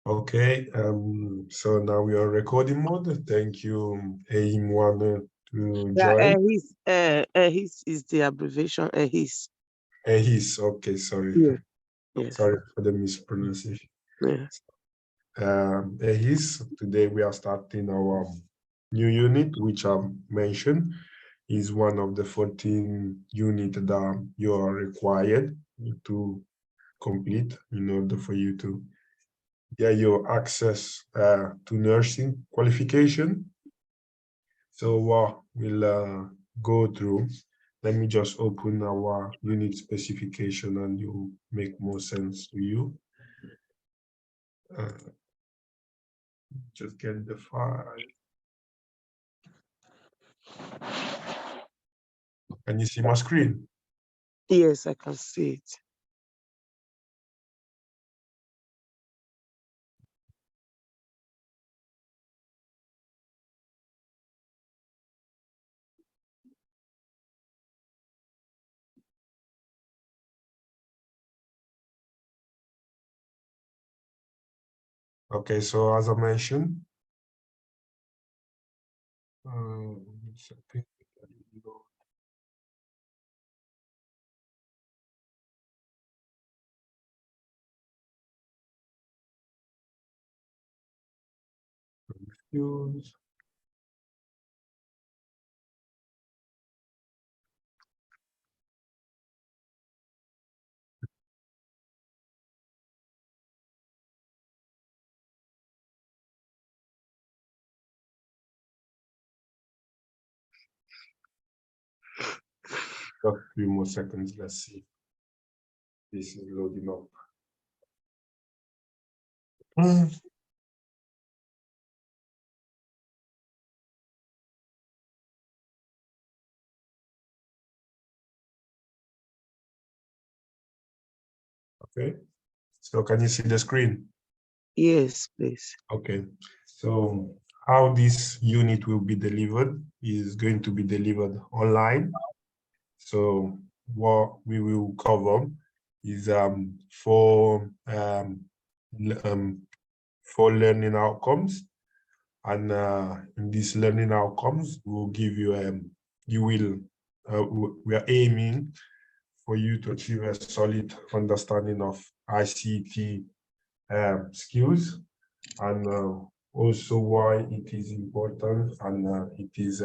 Okay, so now we are recording mode. Thank you, AIM1, to join. His is the abbreviation. His. His. Okay, sorry. Yeah. Yes. Sorry for the mispronunciation. Yes. His. Today we are starting our new unit, which I mentioned is one of the 14 units that you are required to complete in order for you to get your access to nursing qualification. So what we'll go through, let me just open our unit specification and it will make more sense to you. Just get the file. Can you see my screen? Yes, I can see it. Okay, so as I mentioned, use. Just a few more seconds, let's see. This is loading up. Okay, so can you see the screen? Yes, please. Okay, so how this unit will be delivered is going to be delivered online. So what we will cover is four learning outcomes, and in these learning outcomes, we'll give you we are aiming for you to achieve a solid understanding of ICT skills, and also why it is important and it is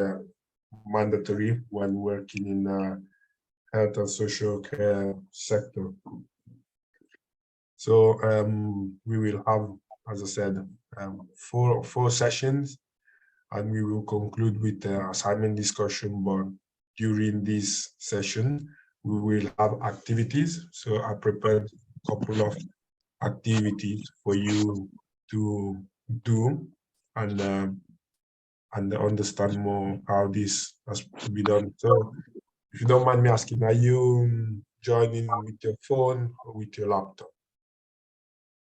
mandatory when working in health and social care sector. So we will have, as I said, four sessions, and we will conclude with the assignment discussion. But during this session, we will have activities. So I prepared a couple of activities for you to do and understand more how this has to be done. So if you don't mind me asking, are you joining with your phone or with your laptop?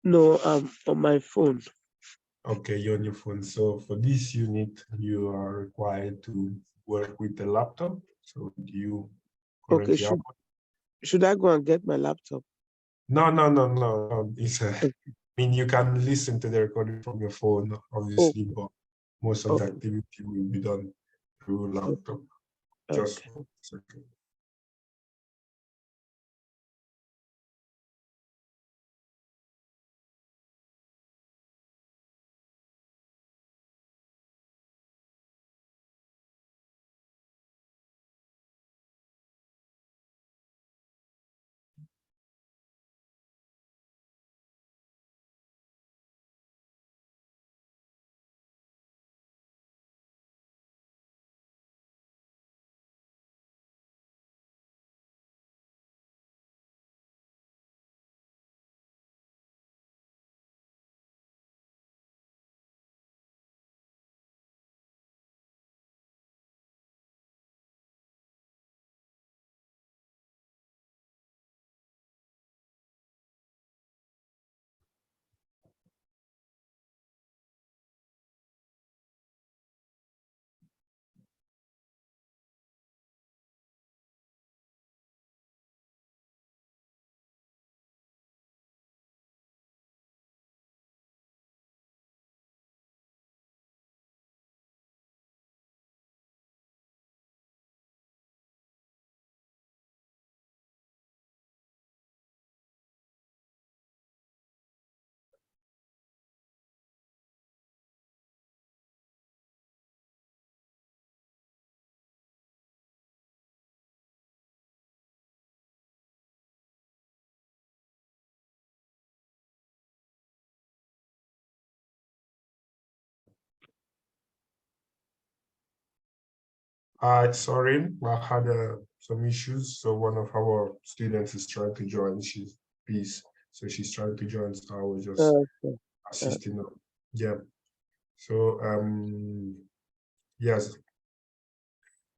No, on my phone. Okay, you're on your phone. So for this unit, you are required to work with the laptop. So do you Okay, currently have one? should I go and get my laptop? No. It's I mean, you can listen to the recording from your phone, obviously, but most of the activity will be done through laptop. Just 1 second. Sorry, I had some issues. So one of our students is trying to join. She's trying to join. So I was just Okay. assisting her. Yeah. So yes,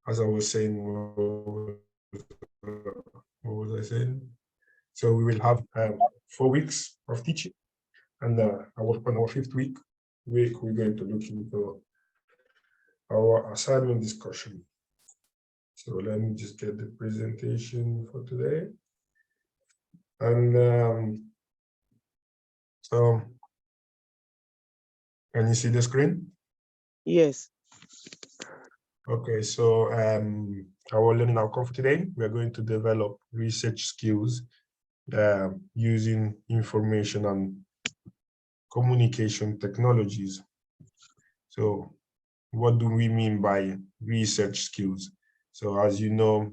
as I was saying, what was I saying? So we will have 4 weeks of teaching, and on our 5th week, we're going to look into our assignment discussion. So let me just get the presentation for today. And so, can you see the screen? Yes. Okay, so our learning outcome for today, we are going to develop research skills using information and communication technologies. So what do we mean by research skills? So as you know,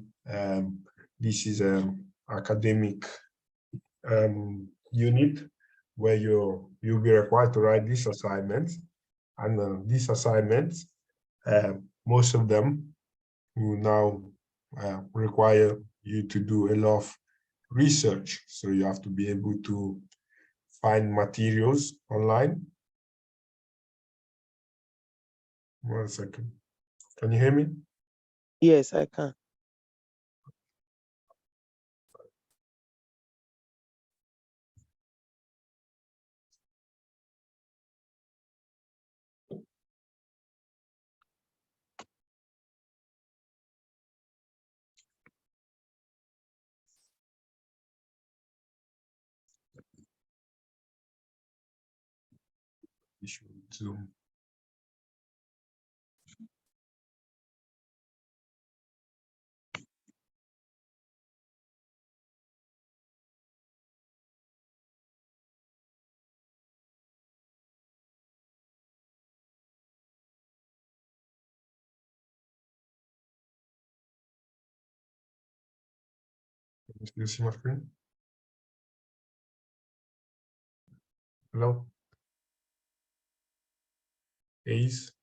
this is an academic unit where you'll be required to write these assignments, and these assignments, most of them will now require you to do a lot of research. So you have to be able to find materials online. One second. Can you hear me? Yes, I can. Issue with Zoom. Can you still see my screen? Hello? Ace?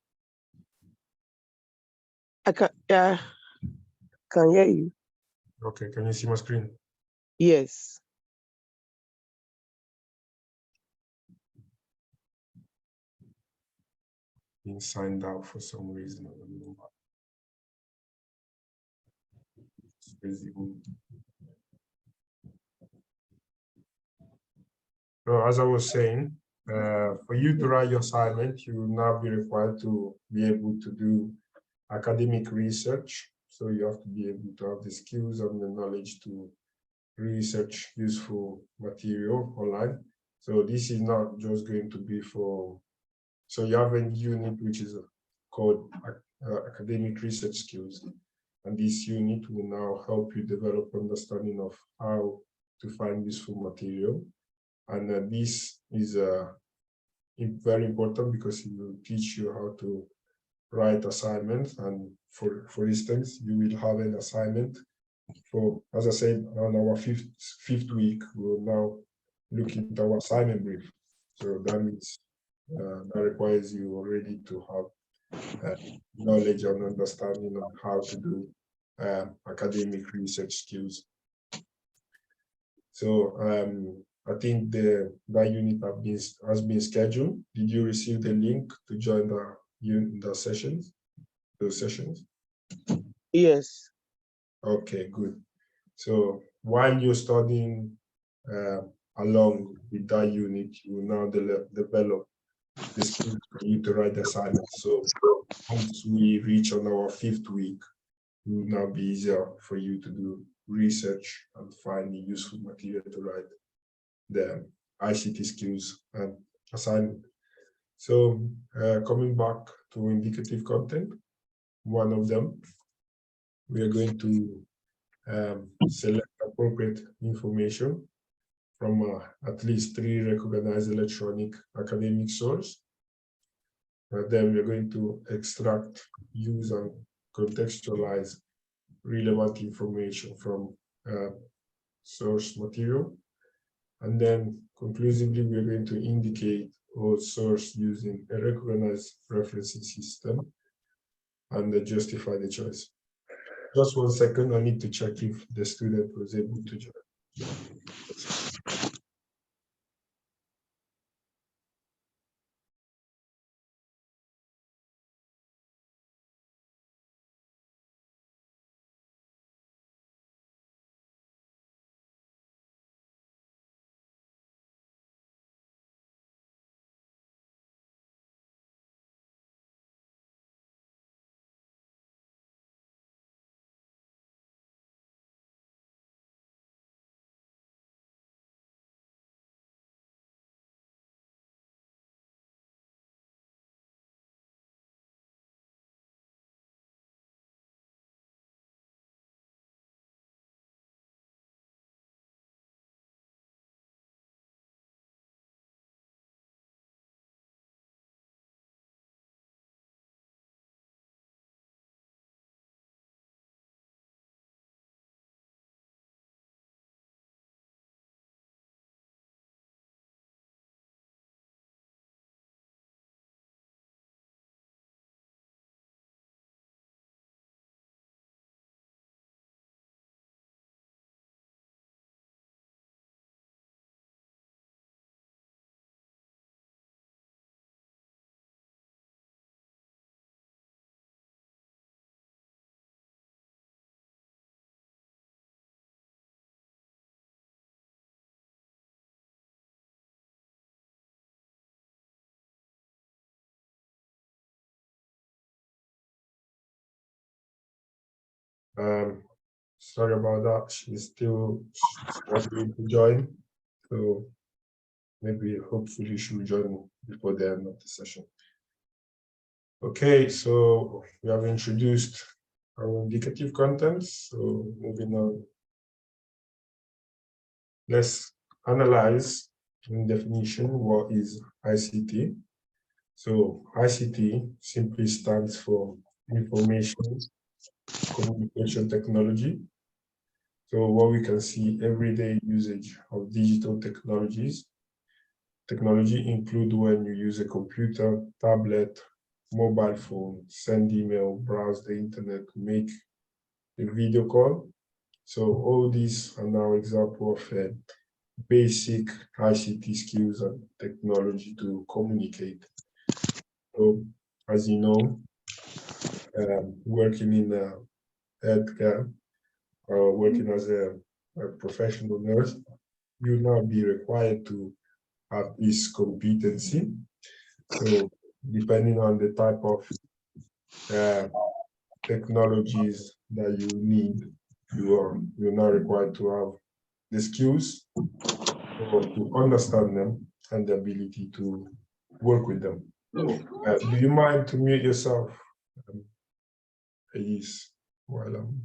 I can hear you. Okay, can you see my screen? Yes. Being signed out for some reason. I don't know. It's busy. So as I was saying, for you to write your assignment, you will now be required to be able to do academic research. So you have to be able to have the skills and the knowledge to research useful material online. So this is not just going to be for, so you have a unit which is called academic research skills. And this unit will now help you develop understanding of how to find useful material. And this is very important because it will teach you how to write assignments. And for instance, you will have an assignment for, as I said, on our fifth week, we'll now look at our assignment brief. So that means that requires you already to have knowledge and understanding on how to do academic research skills. So I think that unit has been scheduled. Did you receive the link to join those sessions? Yes. Okay, good. So while you're studying along with that unit, you will now develop the skills for you to write the assignments. So once we reach on our 5th week, it will now be easier for you to do research and find useful material to write the ICT skills assignment. So coming back to indicative content, one of them, we are going to select appropriate information from at least 3 recognized electronic academic sources. Then we're going to extract, use, and contextualize relevant information from source material. And then conclusively, we're going to indicate our source using a recognized referencing system and justify the choice. Just 1 second, I need to check if the student was able to join. Sorry about that. She's still struggling to join. So maybe hopefully she'll join before the end of the session. Okay, so we have introduced our indicative contents. So moving on. Let's analyze in definition what is ICT. So ICT simply stands for information communication technology. So what we can see, everyday usage of digital technologies. Technology include when you use a computer, tablet, mobile phone, send email, browse the internet, make a video call. So all these are now examples of basic ICT skills and technology to communicate. So as you know, working in healthcare or working as a professional nurse, you'll now be required to have this competency. So depending on the type of technologies that you need, you're now required to have the skills to understand them and the ability to work with them. Do you mind to mute yourself, please, while I'm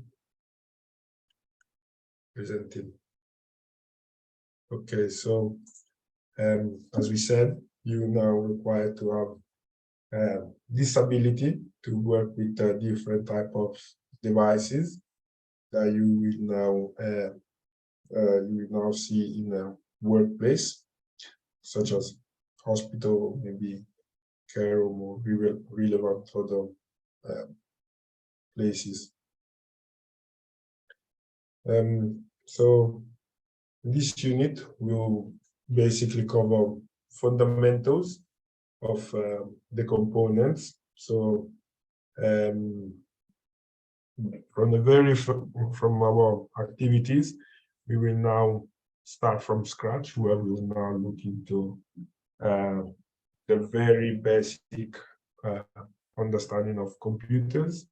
presenting? Okay, so as we said, you now required to have this ability to work with different type of devices that you will now see in a workplace, such as hospital, maybe care or more relevant other places. So this unit will basically cover fundamentals of the components. So from our activities, we will now start from scratch, where we will now look into the very basic understanding of computers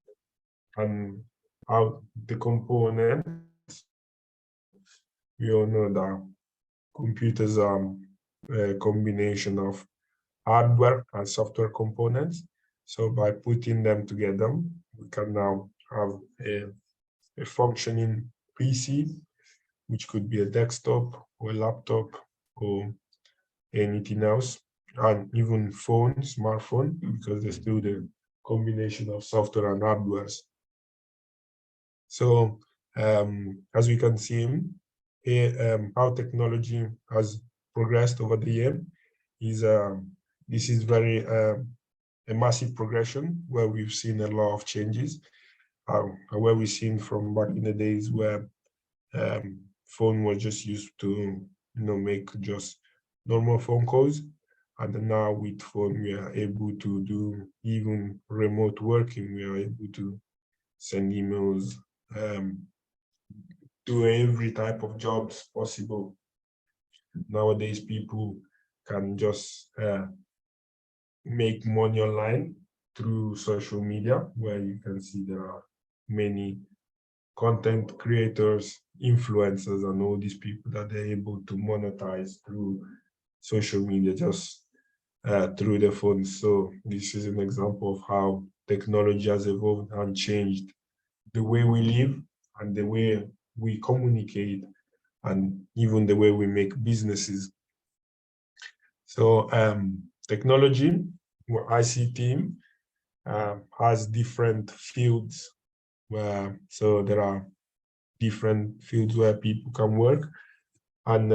and how the components. We all know that computers are a combination of hardware and software components. So by putting them together, we can now have a functioning PC, which could be a desktop or a laptop or anything else, and even phone, smartphone, because there's still the combination of software and hardware. So as we can see here, how technology has progressed over the year is this is very a massive progression where we've seen a lot of changes. where we've seen from back in the days where phone was just used to make just normal phone calls, and now with phone we are able to do even remote working. We are able to send emails, do every type of jobs possible. Nowadays people can just make money online through social media, where you can see there are many content creators, influencers, and all these people that they're able to monetize through social media just through their phones. So this is an example of how technology has evolved and changed the way we live and the way we communicate and even the way we make businesses. So technology, or ICT, has different fields so there are different fields where people can work, and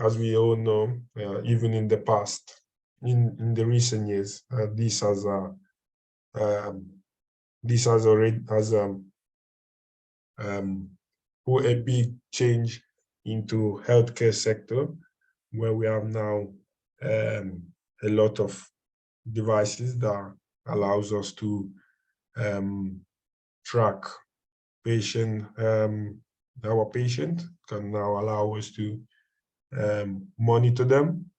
as we all know, even in the past, in the recent years, this has already put a big change into healthcare sector, where we have now a lot of devices that allows us to track patient. Our patient can now allow us to monitor them,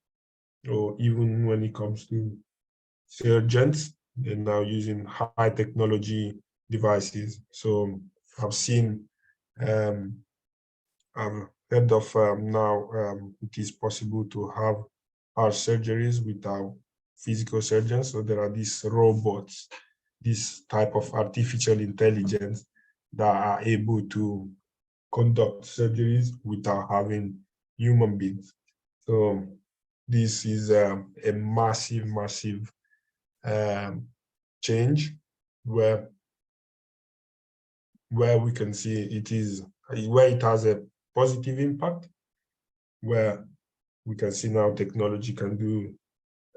or even when it comes to surgeons, they're now using high technology devices. So I've seen, I've heard of now it is possible to have our surgeries without physical surgeons. So there are these robots, this type of artificial intelligence that are able to conduct surgeries without having human beings. So this is a massive change where we can see where it has a positive impact, where we can see now technology can do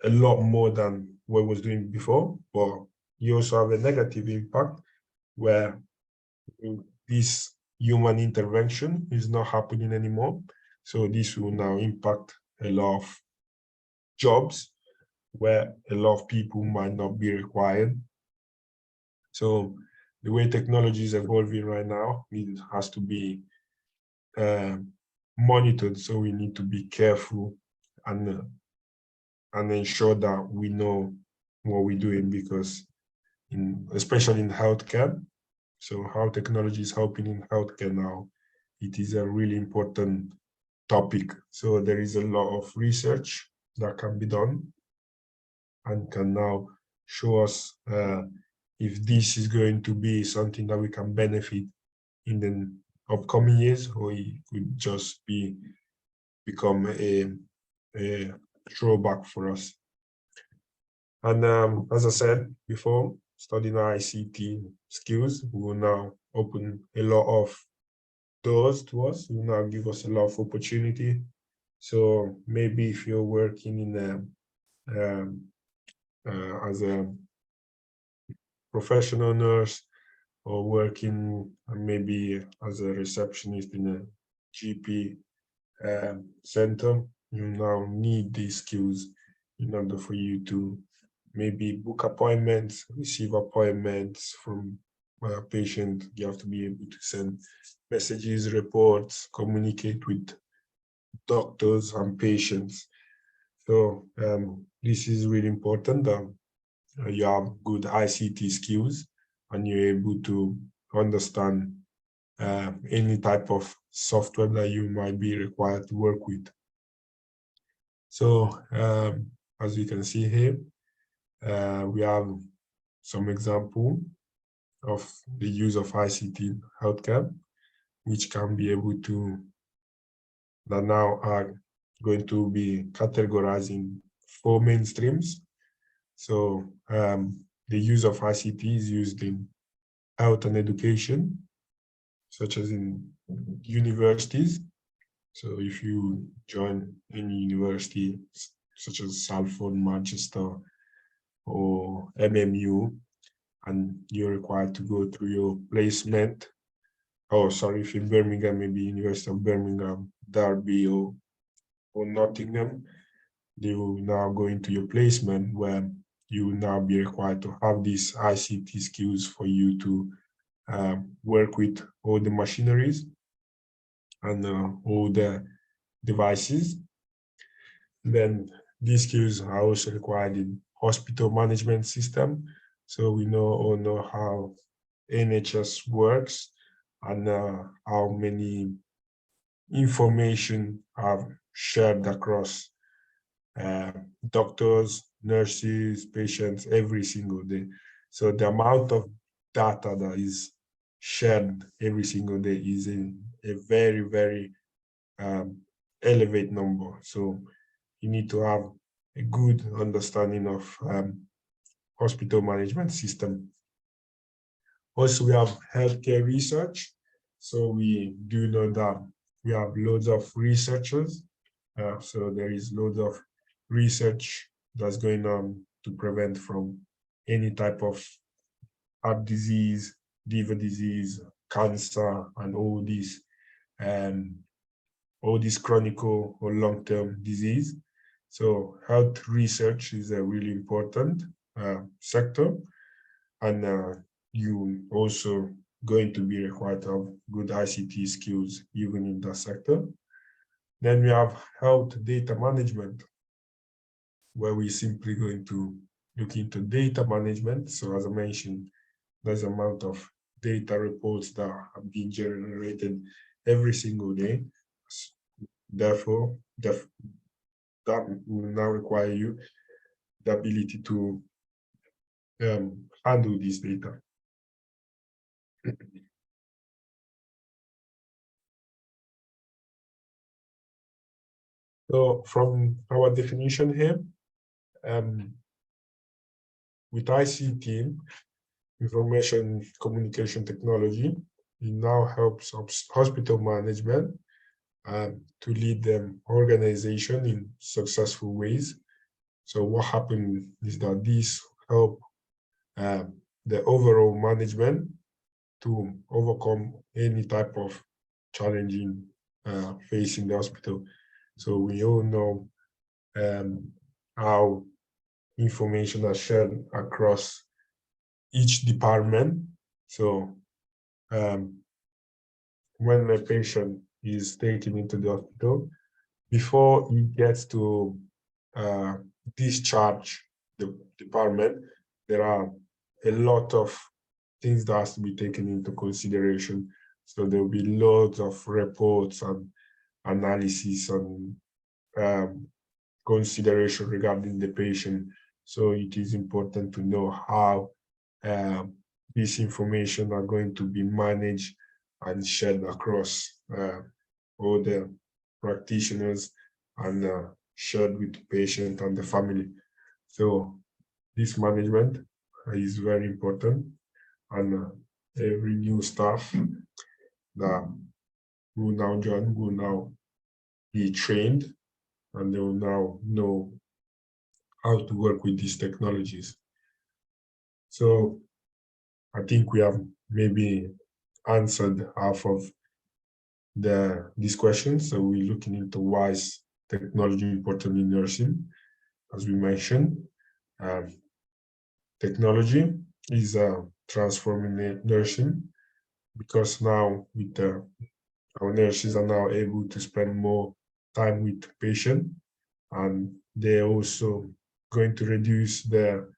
a lot more than what it was doing before, but you also have a negative impact where this human intervention is not happening anymore. So this will now impact a lot of jobs where a lot of people might not be required. So the way technology is evolving right now, it has to be monitored. So we need to be careful and ensure that we know what we're doing, because especially in healthcare, so how technology is helping in healthcare now, it is a really important topic. So there is a lot of research that can be done and can now show us if this is going to be something that we can benefit in the upcoming years, or it could just become a throwback for us. And as I said before, studying our ICT skills will now open a lot of doors to us, will now give us a lot of opportunity. So maybe if you're working in as a professional nurse, or working maybe as a receptionist in a GP center, you now need these skills in order for you to maybe book appointments, receive appointments from a patient. You have to be able to send messages, reports, communicate with doctors and patients. So this is really important that you have good ICT skills and you're able to understand any type of software that you might be required to work with. So as you can see here, we have some example of the use of ICT in healthcare, which can be able to, that now are going to be categorized in 4 main streams. So the use of ICT is used in health and education, such as in universities. So if you join any university, such as Salford, Manchester, or MMU, and you're required to go through your placement. Oh, sorry, if in Birmingham, maybe University of Birmingham, Derby, or Nottingham, they will now go into your placement where you will now be required to have these ICT skills for you to work with all the machineries and all the devices. Then these skills are also required in hospital management system. So we all know how NHS works and how many information are shared across doctors, nurses, patients every single day. So the amount of data that is shared every single day is a very, very elevated number. So you need to have a good understanding of hospital management system. Also, we have healthcare research. So we do know that we have loads of researchers. So there is loads of research that's going on to prevent from any type of heart disease, liver disease, cancer, and all these chronic or long-term disease. So health research is a really important sector, and you also going to be required to have good ICT skills even in that sector. Then we have health data management, where we're simply going to look into data management. So as I mentioned, there's an amount of data reports that are being generated every single day. Therefore, that will now require you the ability to handle this data. So from our definition here, with ICT, information communication technology, it now helps hospital management to lead them organization in successful ways. So what happened is that these help the overall management to overcome any type of challenging facing the hospital. So we all know how information are shared across each department. So when a patient is taken into the hospital, before he gets to discharge the department, there are a lot of things that has to be taken into consideration. So there will be loads of reports and analysis and consideration regarding the patient. So it is important to know how this information are going to be managed and shared across all the practitioners and shared with the patient and the family. So this management is very important, and every new staff that will now join will now be trained, and they will now know how to work with these technologies. So I think we have maybe answered half of these questions. So we're looking into why is technology important in nursing. As we mentioned, technology is transforming nursing, because now with our nurses are now able to spend more time with patient, and they're also going to reduce their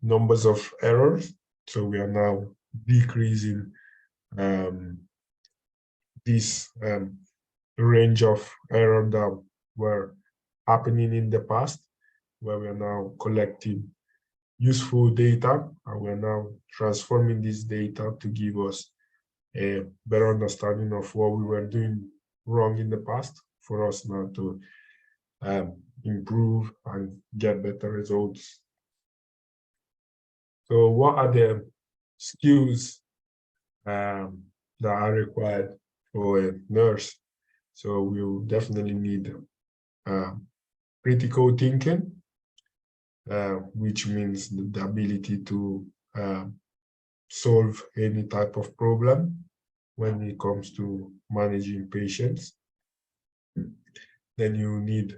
numbers of errors. So we are now decreasing this range of errors that were happening in the past, where we are now collecting useful data, and we're now transforming this data to give us a better understanding of what we were doing wrong in the past, for us now to improve and get better results. So what are the skills that are required for a nurse? So we'll definitely need critical thinking, which means the ability to solve any type of problem when it comes to managing patients. Then you need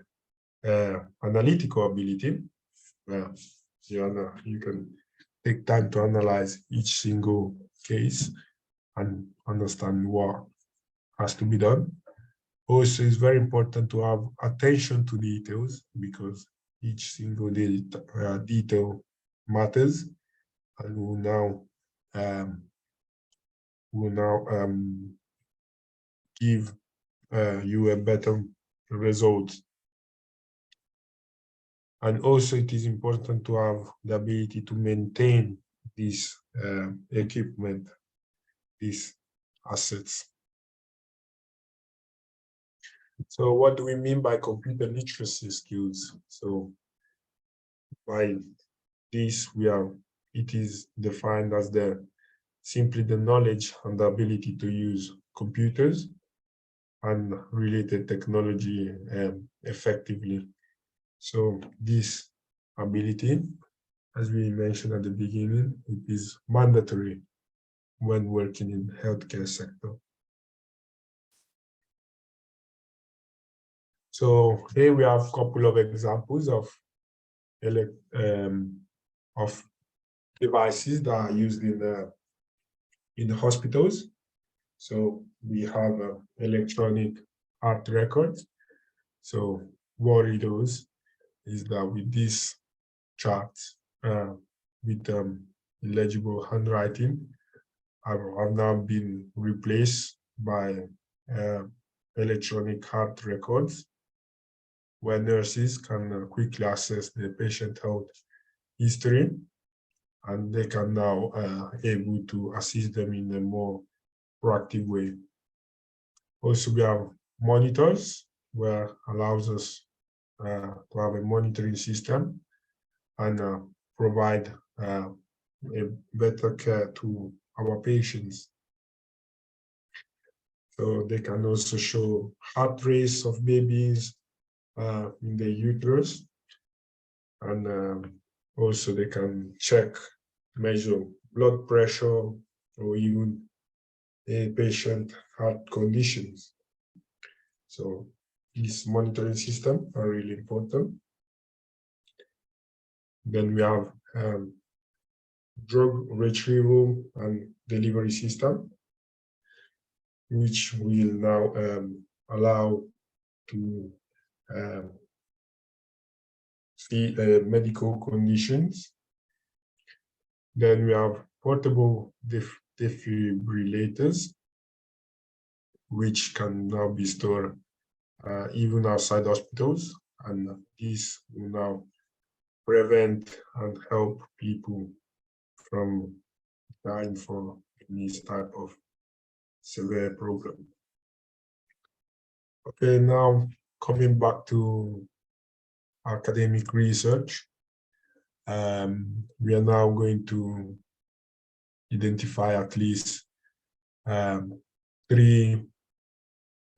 analytical ability. You can take time to analyze each single case and understand what has to be done. Also, it's very important to have attention to details because each single detail matters, and will now give you a better result. And also, it is important to have the ability to maintain this equipment, these assets. So what do we mean by computer literacy skills? So by this, it is defined as simply the knowledge and the ability to use computers and related technology effectively. So this ability, as we mentioned at the beginning, it is mandatory when working in the healthcare sector. So here we have a couple of examples of devices that are used in the hospitals. So we have electronic heart records. So what it does is that with this chart, with illegible handwriting, have now been replaced by electronic heart records, where nurses can quickly access the patient health history, and they can now able to assist them in a more proactive way. Also, we have monitors, where allows us to have a monitoring system and provide a better care to our patients. So they can also show heart rates of babies in the uterus, and also they can measure blood pressure or even a patient heart conditions. So these monitoring systems are really important. Then we have drug retrieval and delivery system, which will now allow to see medical conditions. Then we have portable defibrillators, which can now be stored even outside hospitals, and this will now prevent and help people from dying for this type of severe problem. Okay, now coming back to academic research, we are now going to identify at least 3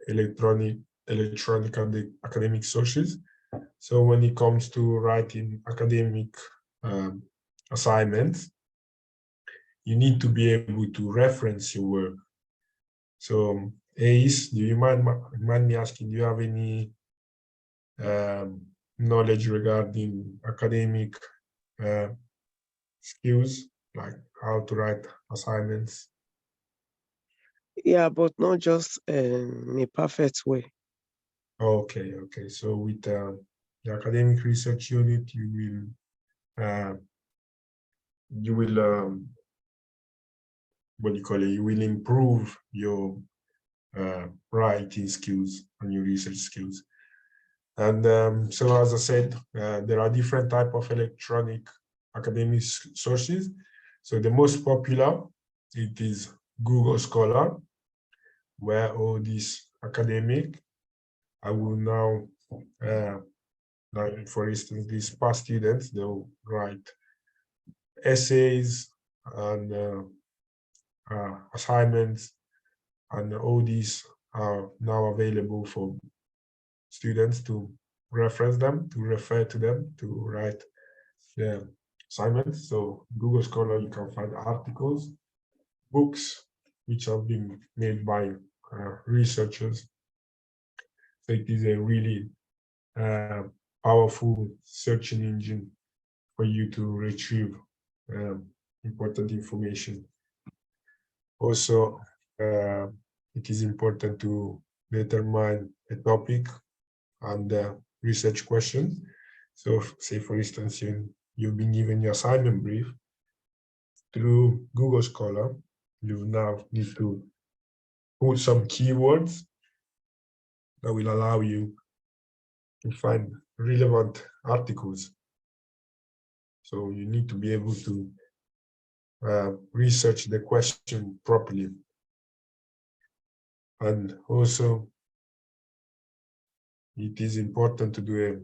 electronic academic sources. So when it comes to writing academic assignments, you need to be able to reference your work. So Ace, do you mind me asking, do you have any knowledge regarding academic skills, like how to write assignments? Yeah, but not just in a perfect way. Okay. So with the academic research unit, you will what do you call it? You will improve your writing skills and your research skills. And so, as I said, there are different types of electronic academic sources. So the most popular, it is Google Scholar, where all these academic, I will now, like for instance, these past students, they'll write essays and assignments, and all these are now available for students to reference them, to refer to them, to write the assignments. So Google Scholar, you can find articles, books, which have been made by researchers. So it is a really powerful searching engine for you to retrieve important information. Also, it is important to determine a topic and research question. So say, for instance, you've been given your assignment brief through Google Scholar. You now need to put some keywords that will allow you to find relevant articles. So you need to be able to research the question properly. And also, it is important to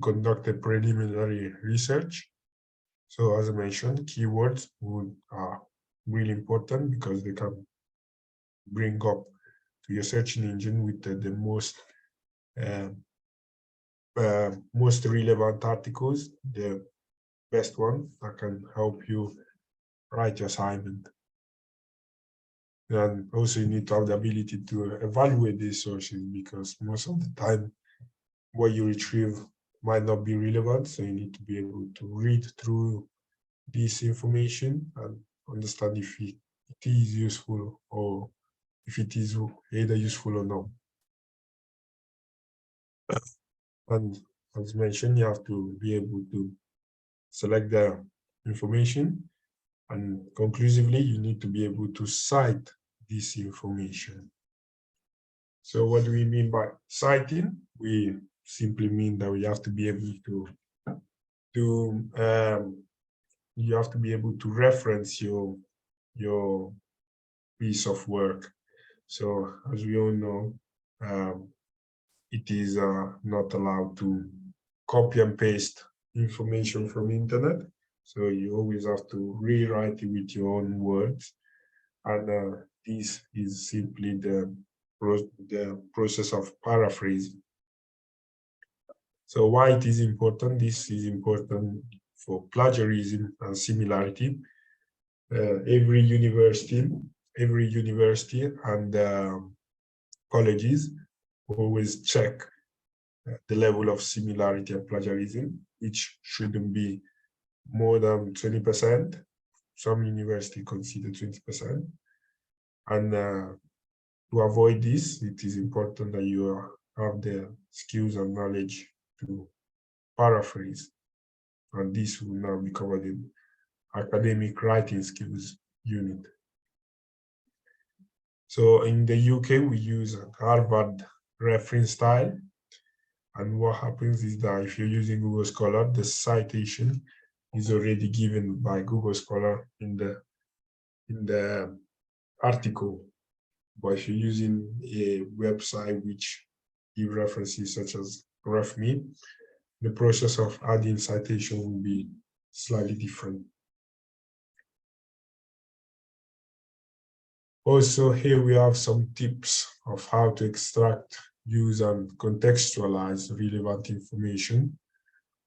conduct a preliminary research. So as I mentioned, keywords are really important because they can bring up to your searching engine with the most relevant articles, the best one that can help you write your assignment. And also you need to have the ability to evaluate these sources, because most of the time what you retrieve might not be relevant. So you need to be able to read through this information and understand if it is useful or if it is either useful or not. And as mentioned, you have to be able to select the information, and conclusively, you need to be able to cite this information. So what do we mean by citing? We simply mean that we have to be able you have to be able to reference your piece of work. So as we all know, it is not allowed to copy and paste information from internet. So you always have to rewrite it with your own words. And this is simply the process of paraphrasing. So why it is important? This is important for plagiarism and similarity. Every university and colleges always check the level of similarity and plagiarism, which shouldn't be more than 20%. Some universities consider 20%. And to avoid this, it is important that you have the skills and knowledge to paraphrase. And this will now be covered in academic writing skills unit. So in the UK, we use Harvard reference style. And what happens is that if you're using Google Scholar, the citation is already given by Google Scholar in the article. But if you're using a website which give references such as RefMe, the process of adding citation will be slightly different. Also, here we have some tips of how to extract, use, and contextualize relevant information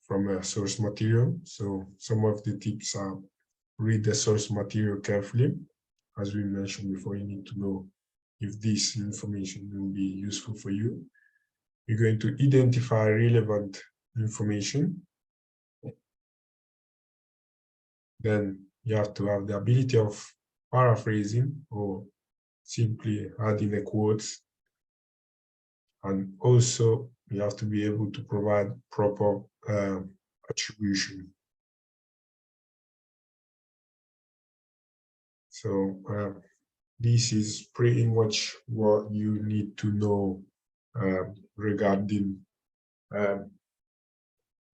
from a source material. So some of the tips are: read the source material carefully. As we mentioned before, you need to know if this information will be useful for you. You're going to identify relevant information. Then you have to have the ability of paraphrasing or simply adding a quotes. And also you have to be able to provide proper attribution. So this is pretty much what you need to know regarding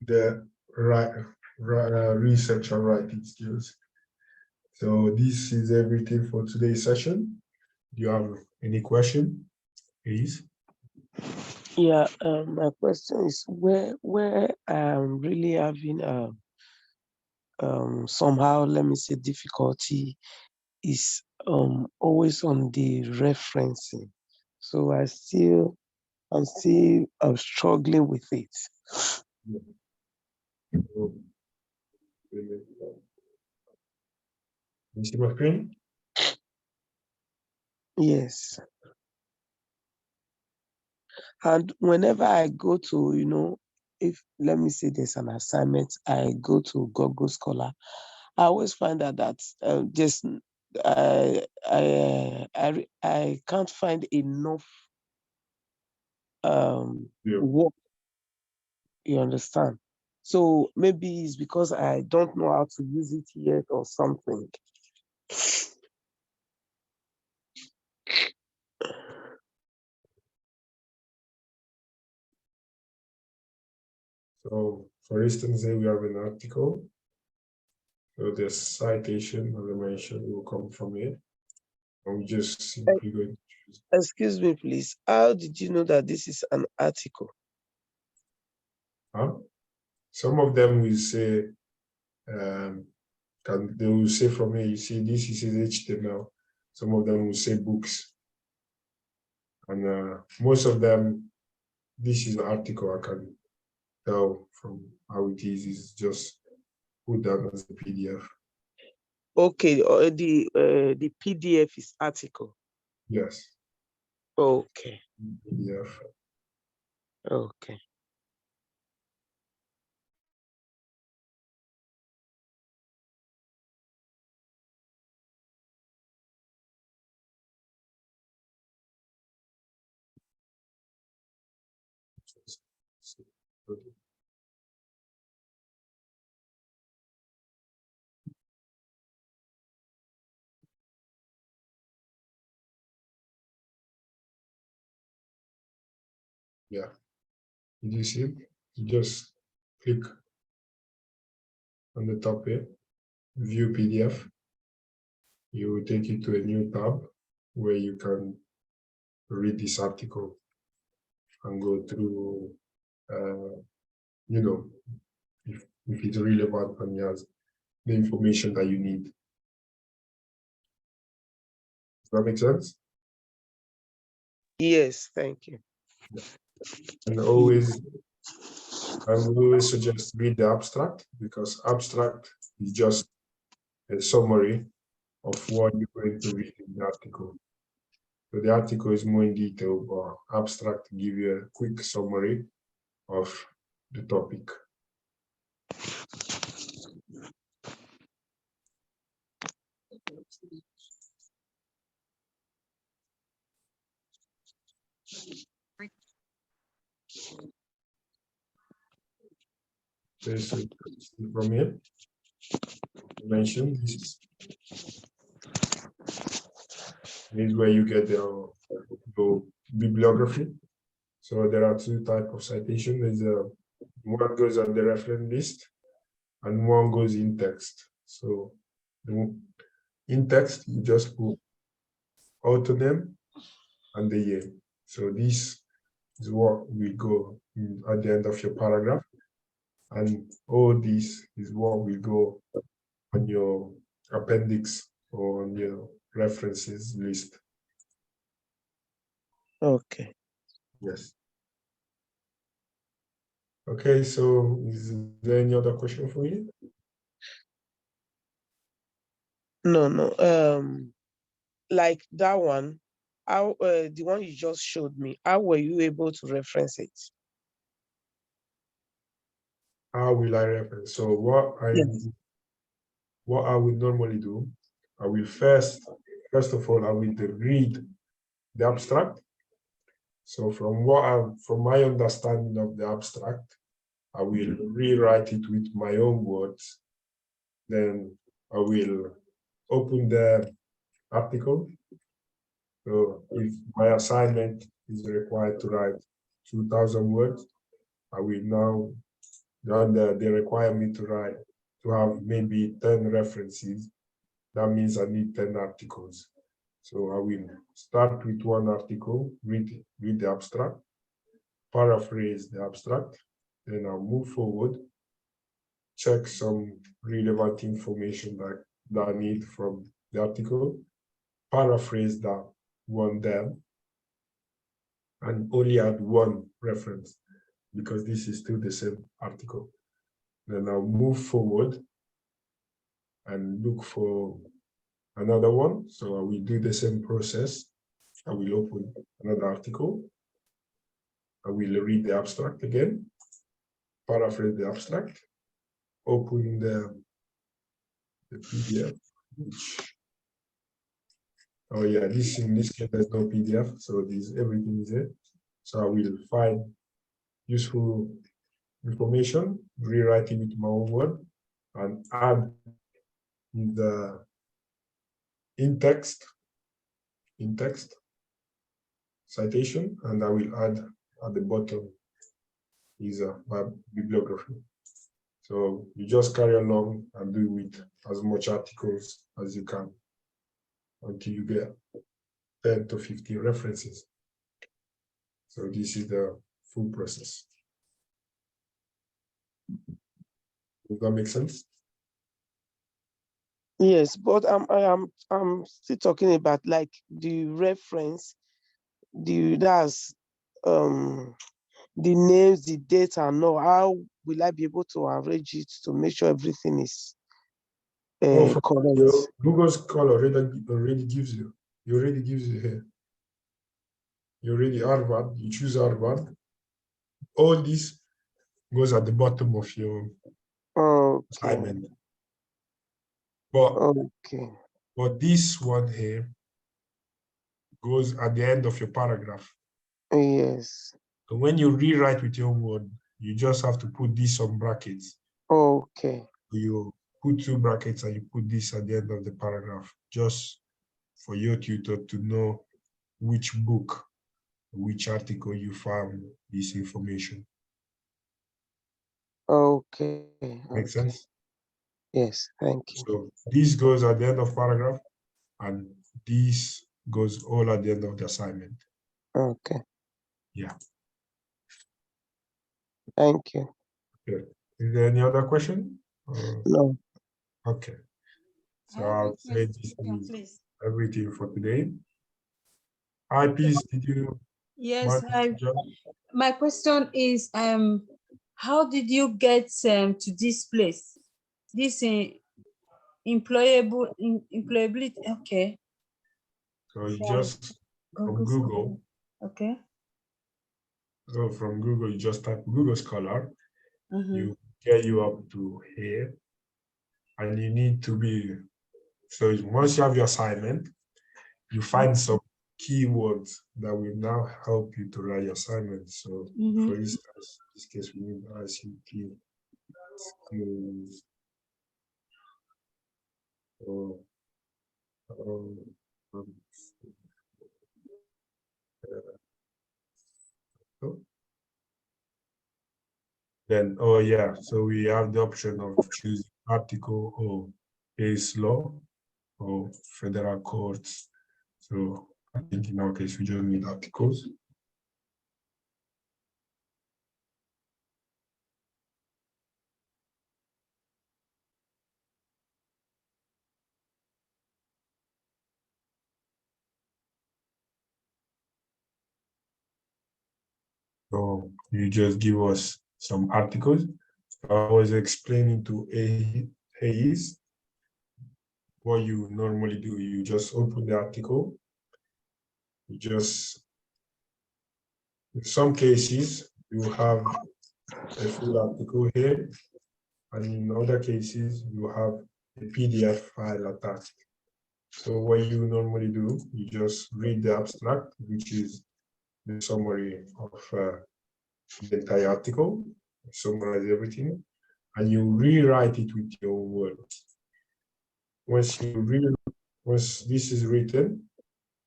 the research and writing skills. So this is everything for today's session. Do you have any question, please? Yeah, my question is where I'm really having somehow, let me say, difficulty is always on the referencing. So I'm still struggling with it. You see my screen? Yes. And whenever I go to, if let me say there's an assignment, I go to Google Scholar. I always find out that just I can't find enough Yeah. work. You understand? So maybe it's because I don't know how to use it yet or something. So, for instance, here we have an article. So the citation, as I mentioned, will come from here. I'm just simply going to choose. Excuse me, please. How did you know that this is an article? Huh? Some of them will say, they will say from here, you see, this is HTML. Some of them will say books. And most of them, this is an article. I can tell from how it is just put down as a PDF. Okay, the PDF is article. Yes. Okay. PDF. Okay. Yeah. Did you see it? You just click on the top here, view PDF. You will take you to a new tab where you can read this article and go through, if it's relevant and has the information that you need. Does that make sense? Yes, thank you. And I will always suggest read the abstract, because abstract is just a summary of what you're going to read in the article. So the article is more in detail, but abstract give you a quick summary of the topic. Okay, so from here, I mentioned this is where you get the bibliography. So there are two types of citation. There's one goes on the reference list and one goes in text. So in text, you just put author name and the year. So this is what will go at the end of your paragraph. And all this is what will go on your appendix or on your references list. Okay. Yes. Okay, so is there any other question for you? No. Like that one, how the one you just showed me, how were you able to reference it? How will I reference? So Yes. what I will normally do, I will first of all, I will read the abstract. So from my understanding of the abstract, I will rewrite it with my own words. Then I will open the article. So if my assignment is required to write 2,000 words, I will now, they require me to have maybe 10 references. That means I need 10 articles. So I will start with one article, read the abstract, paraphrase the abstract, then I'll move forward, check some relevant information that I need from the article, paraphrase that one there, and only add one reference because this is still the same article. Then I'll move forward and look for another one. So I will do the same process. I will open another article. I will read the abstract again, paraphrase the abstract, open the PDF, which, oh yeah, this in this case there's no PDF, so this everything is there. So I will find useful information, rewrite it with my own word, and add the in text citation, and I will add at the bottom is my bibliography. So you just carry along and do with as much articles as you can until you get 10 to 15 references. So this is the full process. Does that make sense? Yes, but I'm still talking about like the reference, that's the names, the dates, and all. How will I be able to arrange it to make sure everything is From your correct? Google Scholar already gives you. He already gives you here. You already Harvard. You choose Harvard. All this goes at the bottom of your Okay. assignment. But Okay. this one here goes at the end of your paragraph. Yes. So when you rewrite with your own word, you just have to put this on brackets. Okay. You put 2 brackets and you put this at the end of the paragraph, just for your tutor to know which book, which article you found this information. Okay. Make sense? Yes, thank you. So this goes at the end of paragraph, and this goes all at the end of the assignment. Okay. Yeah. Thank you. Okay. Is there any other question? No. Okay. I So have a I'll say this question, is please. everything for today. Hi, please, did you Yes, want to join? my question is, how did you get to this place? This employability, okay. So you just from Google. Okay. So from Google, you just type Google Scholar. Mm-hmm. You get you up to here, and you need to be. So once you have your assignment, you find some keywords that will now help you to write your assignment. So, for instance, in this case, we need ICT skills. Then, oh yeah, so we have the option of choosing article or case law or federal courts. So I think in our case, we just need articles. So you just give us some articles. I was explaining to AEs what you normally do. You just open the article. You just, in some cases, you have a full article here, and in other cases, you have a PDF file attached. So what you normally do, you just read the abstract, which is the summary of the entire article, summarize everything, and you rewrite it with your own words. Once this is written,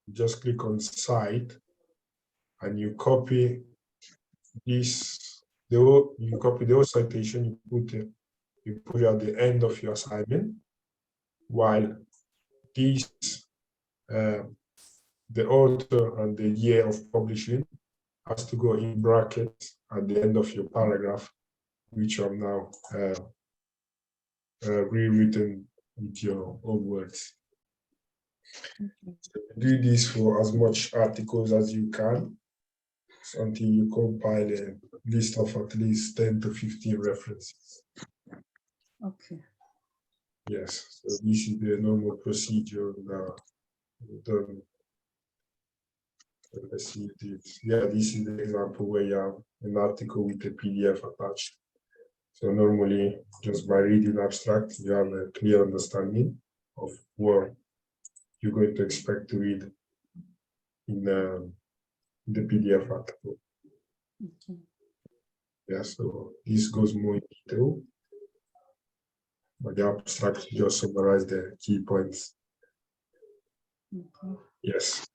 you just click on Cite, and you copy this. You copy the whole citation. You put it at the end of your assignment, while this the author and the year of publishing has to go in brackets at the end of your paragraph, which are now rewritten with your own words. So do this for as much articles as you can until you compile a list of at least 10 to 15 references. Okay. Yes, so this is the normal procedure done. Let's see this. Yeah, this is the example where you have an article with a PDF attached. So normally, just by reading abstract, you have a clear understanding of what you're going to expect to read in the PDF article. Okay. Yeah, so this goes more in detail, but the abstract just summarize the key points. Okay. Yes.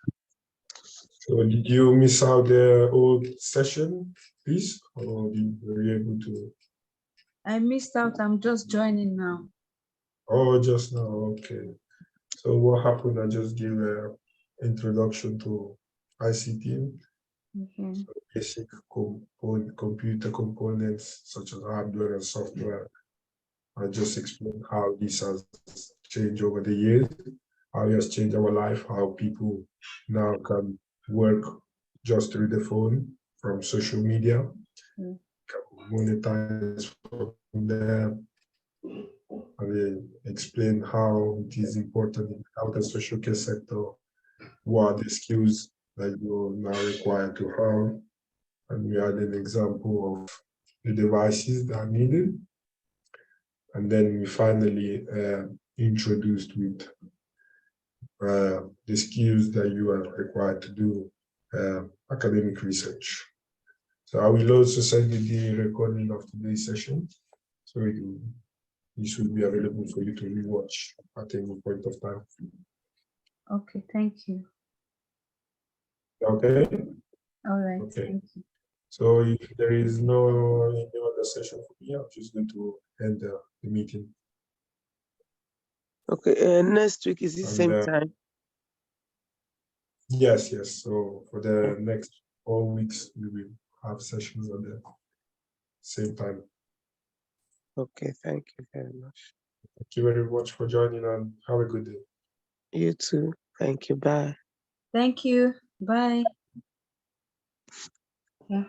So did you miss out the old session, please, or were you able to? I missed out. I'm just joining now. Oh, just now. Okay. So what happened? I just gave an introduction to ICT. Okay. So basic computer components such as hardware and software. I just explained how this has changed over the years, how it has changed our life, how people now can work just through the phone from social media, Mm. can monetize from there, and they explain how it is important in the health and social care sector, what are the skills that you're now required to have. And we had an example of the devices that are needed. And then we finally introduced with the skills that you are required to do academic research. So I will also send you the recording of today's session. So this will be available for you to rewatch at any point of time. Okay. Thank you. Okay. All right. Okay. Thank you. So if there is no any other session for me, I'm just going to end the meeting. Okay, next week is the And, same time. Yes, yes. So for the next 4 weeks, we will have sessions at the same time. Okay, thank you very much. Thank you very much for joining and have a good day. You too. Thank you. Bye. Thank you. Bye. Yeah.